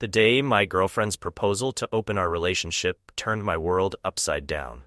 The day my girlfriend's proposal to open our relationship turned my world upside down.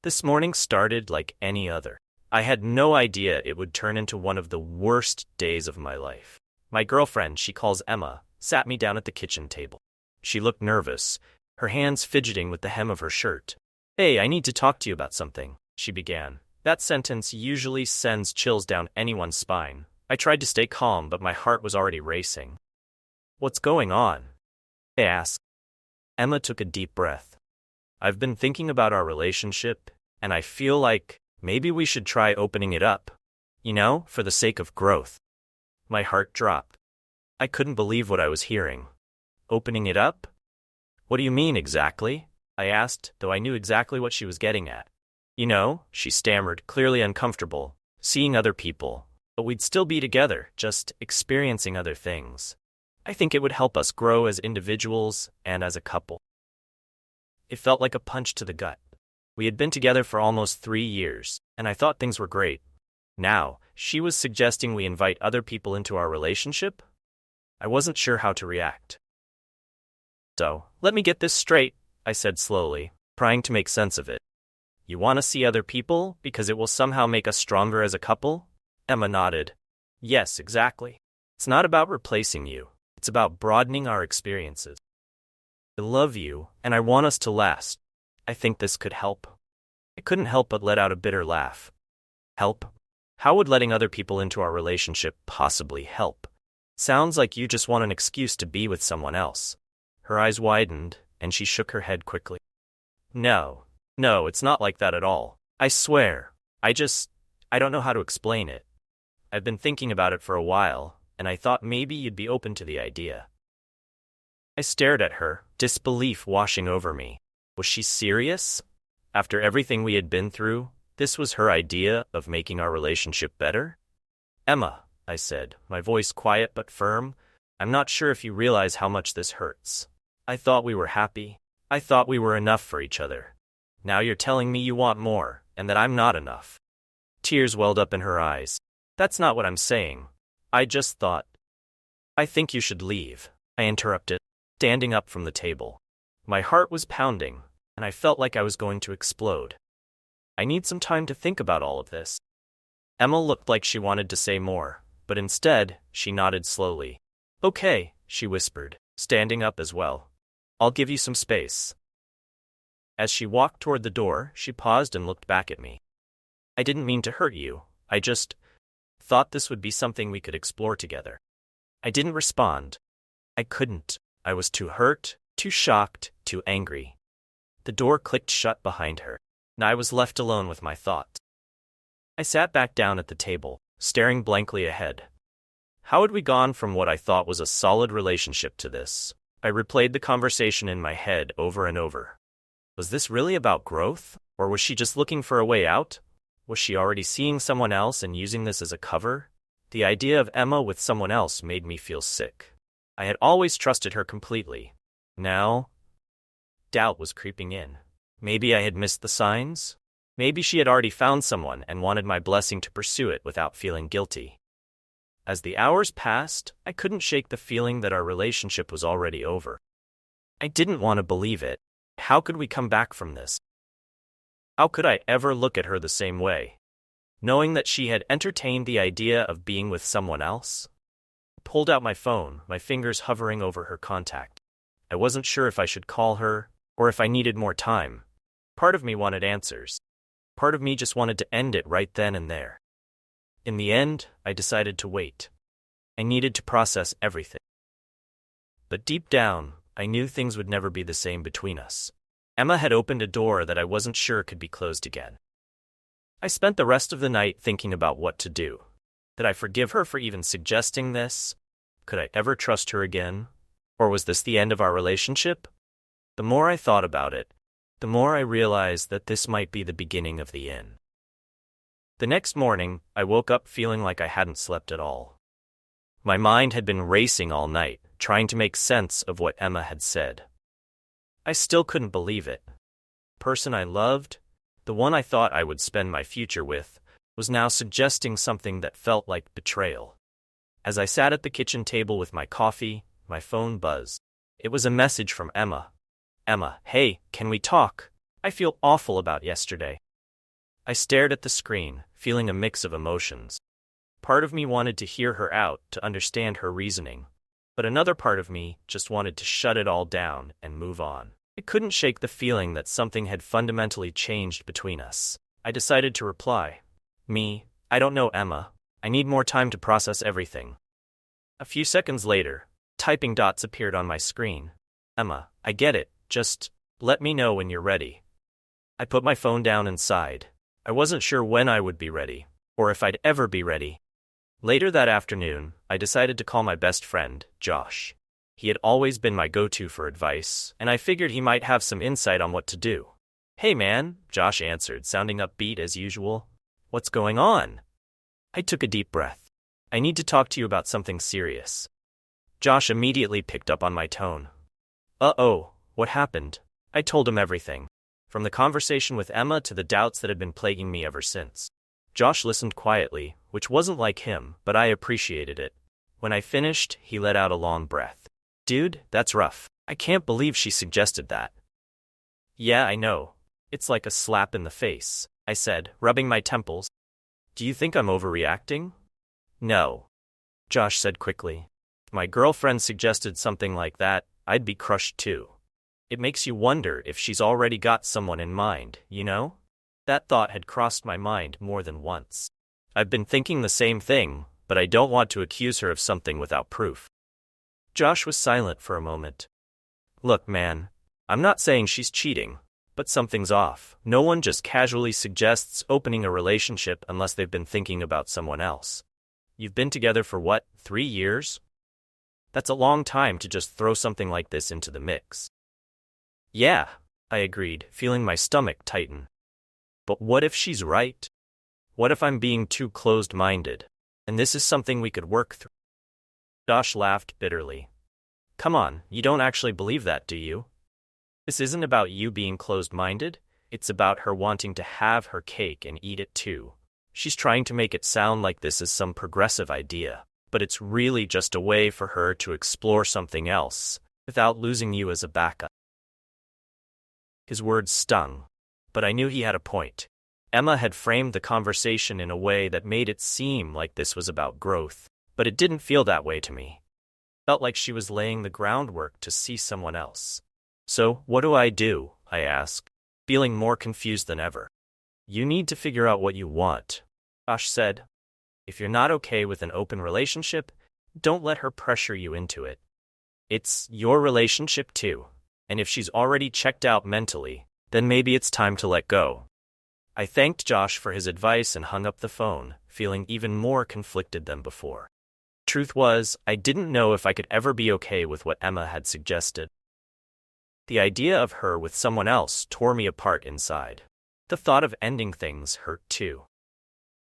This morning started like any other. I had no idea it would turn into one of the worst days of my life. My girlfriend, she calls Emma, sat me down at the kitchen table. She looked nervous, her hands fidgeting with the hem of her shirt. "Hey, I need to talk to you about something," she began. That sentence usually sends chills down anyone's spine. I tried to stay calm, but my heart was already racing. "What's going on?" I asked. Emma took a deep breath. "I've been thinking about our relationship, and I feel like maybe we should try opening it up. You know, for the sake of growth." My heart dropped. I couldn't believe what I was hearing. Opening it up? "What do you mean exactly?" I asked, though I knew exactly what she was getting at. "You know," she stammered, clearly uncomfortable, "seeing other people, but we'd still be together, just experiencing other things. I think it would help us grow as individuals and as a couple." It felt like a punch to the gut. We had been together for almost 3 years, and I thought things were great. Now, she was suggesting we invite other people into our relationship? I wasn't sure how to react. "So, let me get this straight," I said slowly, trying to make sense of it. "You want to see other people because it will somehow make us stronger as a couple?" Emma nodded. "Yes, exactly. It's not about replacing you. It's about broadening our experiences. I love you, and I want us to last. I think this could help." I couldn't help but let out a bitter laugh. Help? How would letting other people into our relationship possibly help? Sounds like you just want an excuse to be with someone else. Her eyes widened, and she shook her head quickly. No, it's not like that at all. I swear. I don't know how to explain it. I've been thinking about it for a while, and I thought maybe you'd be open to the idea." I stared at her, disbelief washing over me. Was she serious? After everything we had been through, this was her idea of making our relationship better? "Emma," I said, my voice quiet but firm, "I'm not sure if you realize how much this hurts. I thought we were happy. I thought we were enough for each other. Now you're telling me you want more, and that I'm not enough." Tears welled up in her eyes. "That's not what I'm saying. I just thought—" "I think you should leave," I interrupted, standing up from the table. My heart was pounding, and I felt like I was going to explode. "I need some time to think about all of this." Emma looked like she wanted to say more, but instead, she nodded slowly. "Okay," she whispered, standing up as well. "I'll give you some space." As she walked toward the door, she paused and looked back at me. "I didn't mean to hurt you. I just thought this would be something we could explore together." I didn't respond. I couldn't. I was too hurt, too shocked, too angry. The door clicked shut behind her, and I was left alone with my thoughts. I sat back down at the table, staring blankly ahead. How had we gone from what I thought was a solid relationship to this? I replayed the conversation in my head over and over. Was this really about growth, or was she just looking for a way out? Was she already seeing someone else and using this as a cover? The idea of Emma with someone else made me feel sick. I had always trusted her completely. Now, doubt was creeping in. Maybe I had missed the signs? Maybe she had already found someone and wanted my blessing to pursue it without feeling guilty. As the hours passed, I couldn't shake the feeling that our relationship was already over. I didn't want to believe it. How could we come back from this? How could I ever look at her the same way, knowing that she had entertained the idea of being with someone else? I pulled out my phone, my fingers hovering over her contact. I wasn't sure if I should call her, or if I needed more time. Part of me wanted answers. Part of me just wanted to end it right then and there. In the end, I decided to wait. I needed to process everything. But deep down, I knew things would never be the same between us. Emma had opened a door that I wasn't sure could be closed again. I spent the rest of the night thinking about what to do. Did I forgive her for even suggesting this? Could I ever trust her again? Or was this the end of our relationship? The more I thought about it, the more I realized that this might be the beginning of the end. The next morning, I woke up feeling like I hadn't slept at all. My mind had been racing all night, trying to make sense of what Emma had said. I still couldn't believe it. The person I loved, the one I thought I would spend my future with, was now suggesting something that felt like betrayal. As I sat at the kitchen table with my coffee, my phone buzzed. It was a message from Emma. Emma, hey, can we talk? I feel awful about yesterday. I stared at the screen, feeling a mix of emotions. Part of me wanted to hear her out, to understand her reasoning. But another part of me just wanted to shut it all down and move on. I couldn't shake the feeling that something had fundamentally changed between us. I decided to reply. I don't know, Emma. I need more time to process everything. A few seconds later, typing dots appeared on my screen. Emma, I get it, just let me know when you're ready. I put my phone down and sighed. I wasn't sure when I would be ready, or if I'd ever be ready. Later that afternoon, I decided to call my best friend, Josh. He had always been my go-to for advice, and I figured he might have some insight on what to do. Hey man, Josh answered, sounding upbeat as usual. What's going on? I took a deep breath. I need to talk to you about something serious. Josh immediately picked up on my tone. Uh-oh, what happened? I told him everything. From the conversation with Emma to the doubts that had been plaguing me ever since. Josh listened quietly, which wasn't like him, but I appreciated it. When I finished, he let out a long breath. Dude, that's rough. I can't believe she suggested that. Yeah, I know. It's like a slap in the face, I said, rubbing my temples. Do you think I'm overreacting? No. Josh said quickly. If my girlfriend suggested something like that, I'd be crushed too. It makes you wonder if she's already got someone in mind, you know? That thought had crossed my mind more than once. I've been thinking the same thing, but I don't want to accuse her of something without proof. Josh was silent for a moment. Look, man, I'm not saying she's cheating, but something's off. No one just casually suggests opening a relationship unless they've been thinking about someone else. You've been together for what, 3 years? That's a long time to just throw something like this into the mix. Yeah, I agreed, feeling my stomach tighten. But what if she's right? What if I'm being too closed-minded, and this is something we could work through? Josh laughed bitterly. Come on, you don't actually believe that, do you? This isn't about you being closed-minded, it's about her wanting to have her cake and eat it too. She's trying to make it sound like this is some progressive idea, but it's really just a way for her to explore something else, without losing you as a backup. His words stung, but I knew he had a point. Emma had framed the conversation in a way that made it seem like this was about growth, but it didn't feel that way to me. It felt like she was laying the groundwork to see someone else. So, what do? I asked, feeling more confused than ever. You need to figure out what you want, Josh said. If you're not okay with an open relationship, don't let her pressure you into it. It's your relationship too, and if she's already checked out mentally, then maybe it's time to let go. I thanked Josh for his advice and hung up the phone, feeling even more conflicted than before. Truth was, I didn't know if I could ever be okay with what Emma had suggested. The idea of her with someone else tore me apart inside. The thought of ending things hurt too.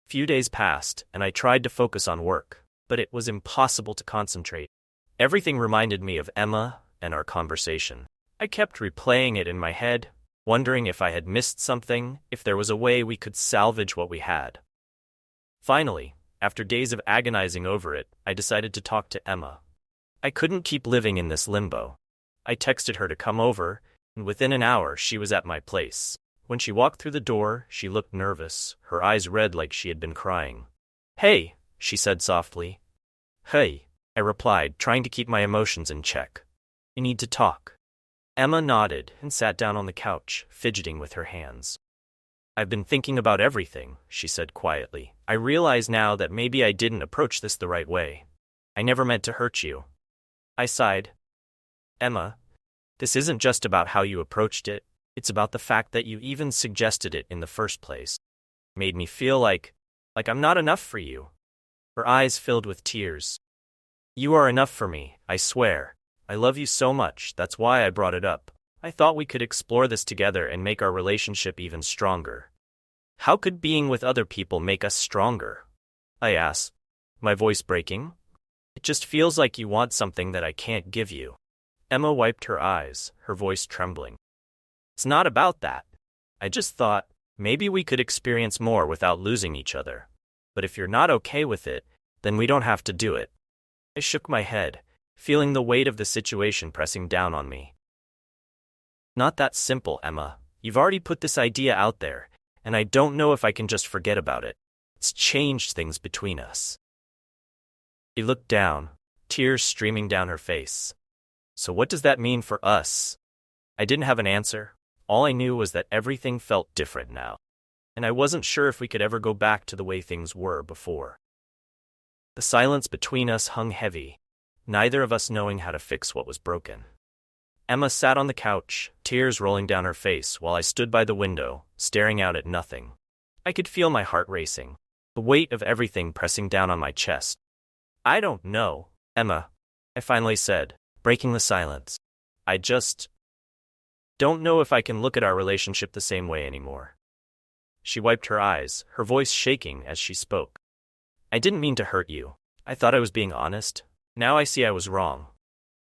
Few days passed, and I tried to focus on work, but it was impossible to concentrate. Everything reminded me of Emma and our conversation. I kept replaying it in my head, wondering if I had missed something, if there was a way we could salvage what we had. Finally, after days of agonizing over it, I decided to talk to Emma. I couldn't keep living in this limbo. I texted her to come over, and within an hour she was at my place. When she walked through the door, she looked nervous, her eyes red like she had been crying. Hey, she said softly. Hey, I replied, trying to keep my emotions in check. You need to talk. Emma nodded and sat down on the couch, fidgeting with her hands. I've been thinking about everything, she said quietly. I realize now that maybe I didn't approach this the right way. I never meant to hurt you. I sighed. Emma, this isn't just about how you approached it, it's about the fact that you even suggested it in the first place. It made me feel like I'm not enough for you. Her eyes filled with tears. You are enough for me, I swear. I love you so much, that's why I brought it up. I thought we could explore this together and make our relationship even stronger. How could being with other people make us stronger? I asked, my voice breaking. It just feels like you want something that I can't give you. Emma wiped her eyes, her voice trembling. It's not about that. I just thought, maybe we could experience more without losing each other. But if you're not okay with it, then we don't have to do it. I shook my head, feeling the weight of the situation pressing down on me. Not that simple, Emma. You've already put this idea out there, and I don't know if I can just forget about it. It's changed things between us. She looked down, tears streaming down her face. So what does that mean for us? I didn't have an answer. All I knew was that everything felt different now, and I wasn't sure if we could ever go back to the way things were before. The silence between us hung heavy, neither of us knowing how to fix what was broken. Emma sat on the couch, tears rolling down her face, while I stood by the window, staring out at nothing. I could feel my heart racing, the weight of everything pressing down on my chest. I don't know, Emma, I finally said, breaking the silence. I just don't know if I can look at our relationship the same way anymore. She wiped her eyes, her voice shaking as she spoke. I didn't mean to hurt you. I thought I was being honest. Now I see I was wrong.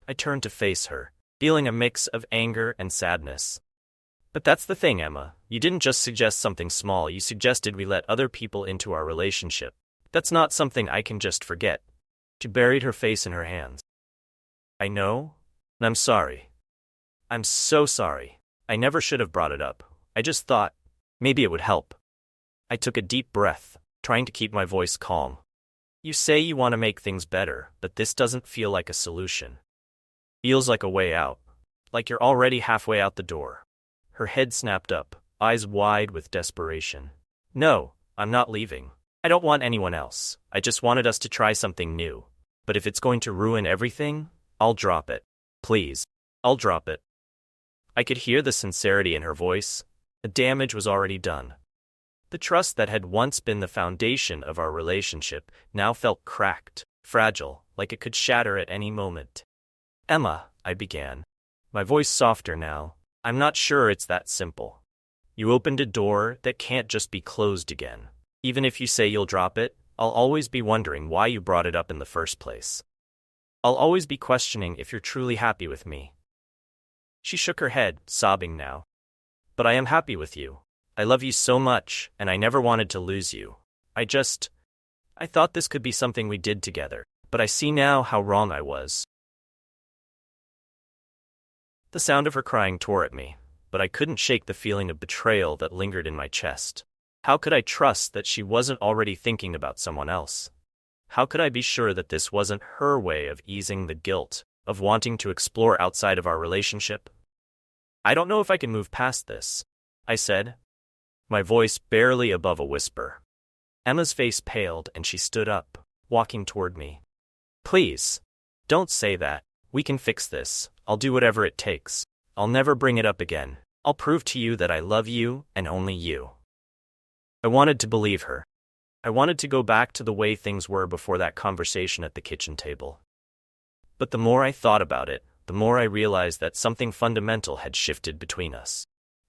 I turned to face her, feeling a mix of anger and sadness. But that's the thing, Emma. You didn't just suggest something small, you suggested we let other people into our relationship. That's not something I can just forget. She buried her face in her hands. I know, and I'm sorry. I'm so sorry. I never should have brought it up. I just thought, maybe it would help. I took a deep breath, trying to keep my voice calm. You say you want to make things better, but this doesn't feel like a solution. Feels like a way out, like you're already halfway out the door. Her head snapped up, eyes wide with desperation. No, I'm not leaving. I don't want anyone else. I just wanted us to try something new. But if it's going to ruin everything, I'll drop it. Please, I'll drop it. I could hear the sincerity in her voice. The damage was already done. The trust that had once been the foundation of our relationship now felt cracked, fragile, like it could shatter at any moment. Emma, I began, my voice softer now, I'm not sure it's that simple. You opened a door that can't just be closed again. Even if you say you'll drop it, I'll always be wondering why you brought it up in the first place. I'll always be questioning if you're truly happy with me. She shook her head, sobbing now. But I am happy with you. I love you so much, and I never wanted to lose you. I thought this could be something we did together, but I see now how wrong I was. The sound of her crying tore at me, but I couldn't shake the feeling of betrayal that lingered in my chest. How could I trust that she wasn't already thinking about someone else? How could I be sure that this wasn't her way of easing the guilt of wanting to explore outside of our relationship? I don't know if I can move past this, I said, my voice barely above a whisper. Emma's face paled and she stood up, walking toward me. Please, don't say that. We can fix this. I'll do whatever it takes. I'll never bring it up again. I'll prove to you that I love you and only you. I wanted to believe her. I wanted to go back to the way things were before that conversation at the kitchen table. But the more I thought about it, the more I realized that something fundamental had shifted between us.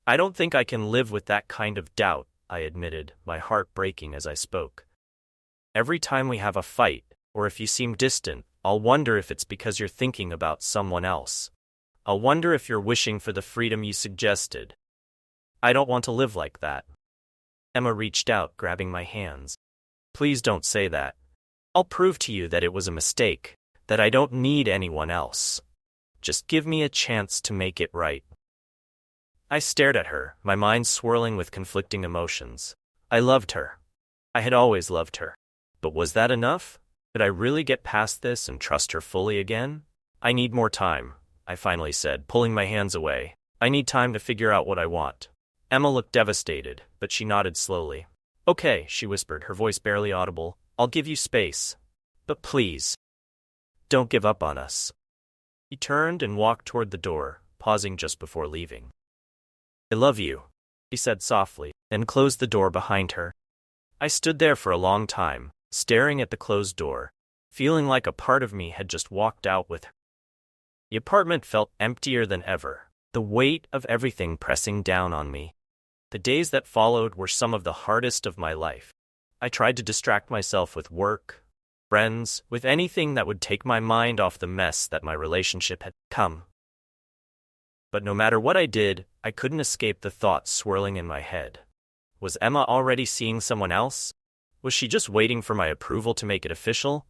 I don't think I can live with that kind of doubt, I admitted, my heart breaking as I spoke. Every time we have a fight, or if you seem distant, I'll wonder if it's because you're thinking about someone else. I'll wonder if you're wishing for the freedom you suggested. I don't want to live like that. Emma reached out, grabbing my hands. Please don't say that. I'll prove to you that it was a mistake, that I don't need anyone else. Just give me a chance to make it right. I stared at her, my mind swirling with conflicting emotions. I loved her. I had always loved her. But was that enough? Could I really get past this and trust her fully again? I need more time, I finally said, pulling my hands away. I need time to figure out what I want. Emma looked devastated, but she nodded slowly. Okay, she whispered, her voice barely audible. I'll give you space. But please, don't give up on us. He turned and walked toward the door, pausing just before leaving. I love you, he said softly, then closed the door behind her. I stood there for a long time, staring at the closed door, feeling like a part of me had just walked out with her. The apartment felt emptier than ever, the weight of everything pressing down on me. The days that followed were some of the hardest of my life. I tried to distract myself with work, friends, with anything that would take my mind off the mess that my relationship had become. But no matter what I did, I couldn't escape the thoughts swirling in my head. Was Emma already seeing someone else? Was she just waiting for my approval to make it official?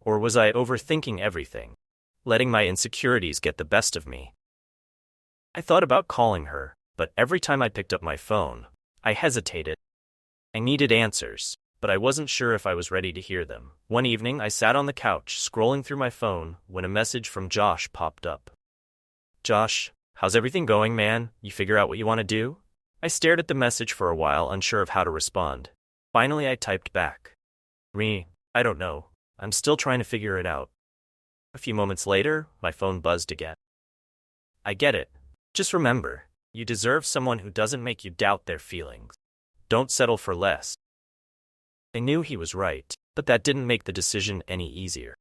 Or was I overthinking everything? letting my insecurities get the best of me. I thought about calling her, but every time I picked up my phone, I hesitated. I needed answers, but I wasn't sure if I was ready to hear them. One evening, I sat on the couch, scrolling through my phone, when a message from Josh popped up. "Josh, how's everything going, man? You figure out what you want to do?" I stared at the message for a while, unsure of how to respond. Finally, I typed back. I don't know. I'm still trying to figure it out." A few moments later, my phone buzzed again. "I get it. Just remember, you deserve someone who doesn't make you doubt their feelings. Don't settle for less." I knew he was right, but that didn't make the decision any easier.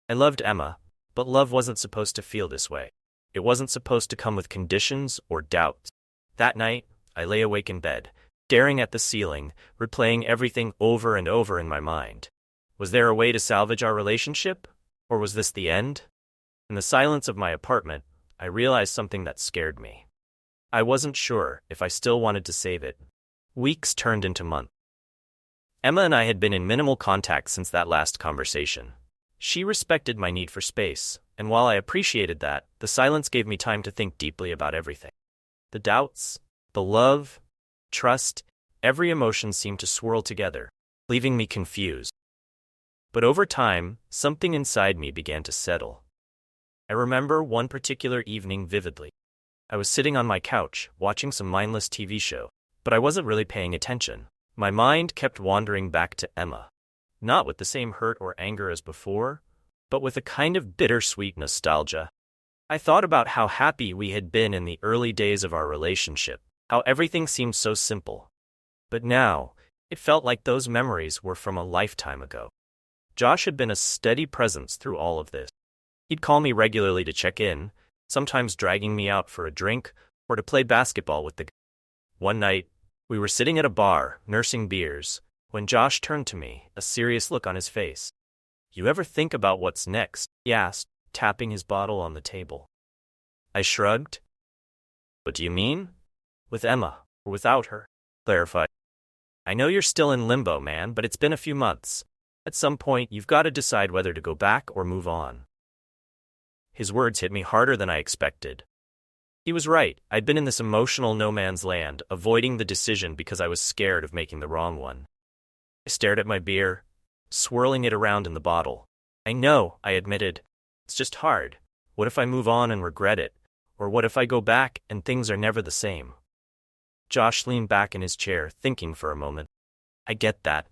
I loved Emma, but love wasn't supposed to feel this way. It wasn't supposed to come with conditions or doubts. That night, I lay awake in bed, staring at the ceiling, replaying everything over and over in my mind. Was there a way to salvage our relationship, or was this the end? In the silence of my apartment, I realized something that scared me. I wasn't sure if I still wanted to save it. Weeks turned into months. Emma and I had been in minimal contact since that last conversation. She respected my need for space, and while I appreciated that, the silence gave me time to think deeply about everything. The doubts, the love, trust, every emotion seemed to swirl together, leaving me confused. But over time, something inside me began to settle. I remember one particular evening vividly. I was sitting on my couch, watching some mindless TV show, but I wasn't really paying attention. My mind kept wandering back to Emma, not with the same hurt or anger as before, but with a kind of bittersweet nostalgia. I thought about how happy we had been in the early days of our relationship, how everything seemed so simple. But now, it felt like those memories were from a lifetime ago. Josh had been a steady presence through all of this. He'd call me regularly to check in, sometimes dragging me out for a drink or to play basketball with the guys. One night, we were sitting at a bar, nursing beers, when Josh turned to me, a serious look on his face. "You ever think about what's next?" he asked, tapping his bottle on the table. I shrugged. "What do you mean?" "With Emma, or without her?" clarified. "I know you're still in limbo, man, but it's been a few months. At some point, you've got to decide whether to go back or move on." His words hit me harder than I expected. He was right. I'd been in this emotional no man's land, avoiding the decision because I was scared of making the wrong one. I stared at my beer, swirling it around in the bottle. "I know," I admitted. "It's just hard. What if I move on and regret it? Or what if I go back and things are never the same?" Josh leaned back in his chair, thinking for a moment. "I get that.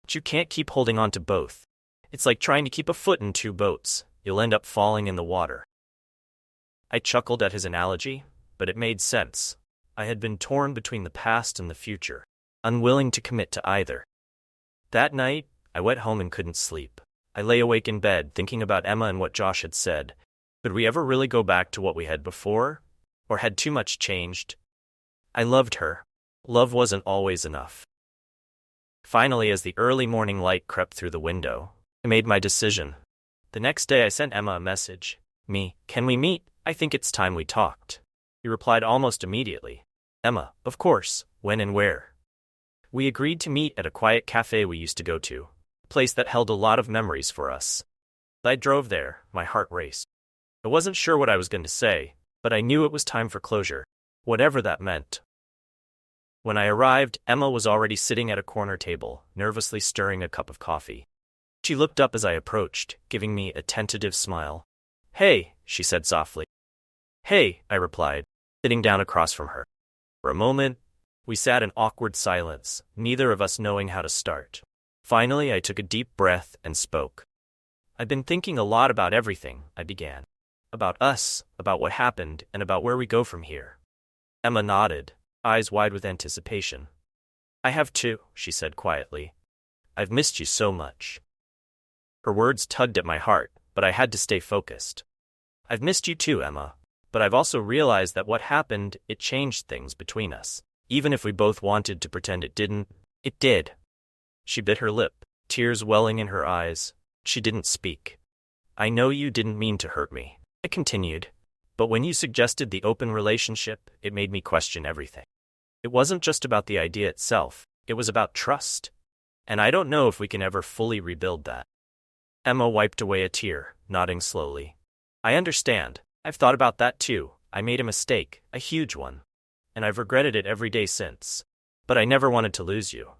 But you can't keep holding on to both. It's like trying to keep a foot in two boats. You'll end up falling in the water." I chuckled at his analogy, but it made sense. I had been torn between the past and the future, unwilling to commit to either. That night, I went home and couldn't sleep. I lay awake in bed, thinking about Emma and what Josh had said. Could we ever really go back to what we had before? Or had too much changed? I loved her. Love wasn't always enough. Finally, as the early morning light crept through the window, I made my decision. The next day I sent Emma a message. "Can we meet? I think it's time we talked." He replied almost immediately. "Emma, of course. When and where?" We agreed to meet at a quiet cafe we used to go to, a place that held a lot of memories for us. I drove there, my heart raced. I wasn't sure what I was going to say, but I knew it was time for closure, whatever that meant. When I arrived, Emma was already sitting at a corner table, nervously stirring a cup of coffee. She looked up as I approached, giving me a tentative smile. "Hey," she said softly. "Hey," I replied, sitting down across from her. For a moment, we sat in awkward silence, neither of us knowing how to start. Finally, I took a deep breath and spoke. "I've been thinking a lot about everything," I began. "About us, about what happened, and about where we go from here." Emma nodded, eyes wide with anticipation. "I have too," she said quietly. "I've missed you so much." Her words tugged at my heart, but I had to stay focused. "I've missed you too, Emma, but I've also realized that what happened, it changed things between us. Even if we both wanted to pretend it didn't, it did." She bit her lip, tears welling in her eyes. She didn't speak. "I know you didn't mean to hurt me," I continued, "but when you suggested the open relationship, it made me question everything. It wasn't just about the idea itself, it was about trust. And I don't know if we can ever fully rebuild that." Emma wiped away a tear, nodding slowly. I understand. I've thought about that too. I made a mistake, a huge one. And I've regretted it every day since. But I never wanted to lose you.